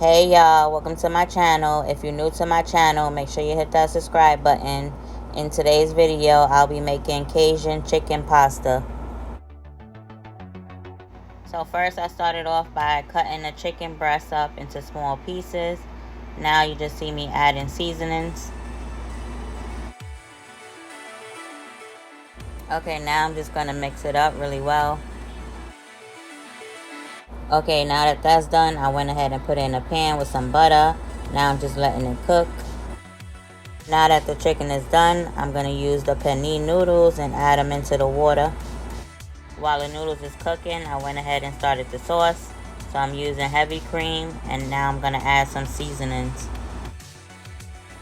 Hey y'all, welcome to my channel. If you're new to my channel, make sure you hit that subscribe button. In today's video, I'll be making Cajun chicken pasta. So first I started off by cutting the chicken breast up into small pieces. Now you just see me adding seasonings. Okay, now I'm just gonna mix it up really well. Okay, now that that's done, I went ahead and put it in a pan with some butter. Now I'm just letting it cook. Now that the chicken is done, I'm going to use the penne noodles and add them into the water. While the noodles is cooking, I went ahead and started the sauce. So I'm using heavy cream, and now I'm going to add some seasonings.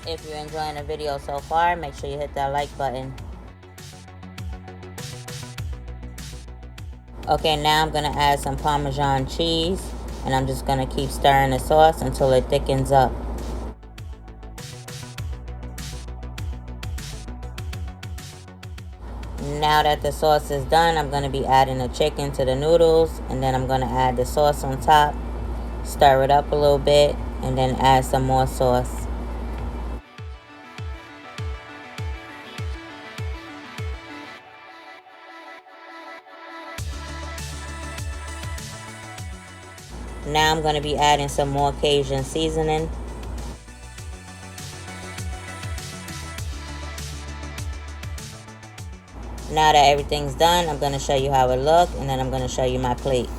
If you're enjoying the video so far, make sure you hit that like button. Okay, now I'm going to add some Parmesan cheese, and I'm just going to keep stirring the sauce until it thickens up. Now that the sauce is done, I'm going to be adding the chicken to the noodles, and then I'm going to add the sauce on top, stir it up a little bit, and then add some more sauce. Now I'm going to be adding some more Cajun seasoning. Now that everything's done, I'm going to show you how it looks, and then I'm going to show you my plate.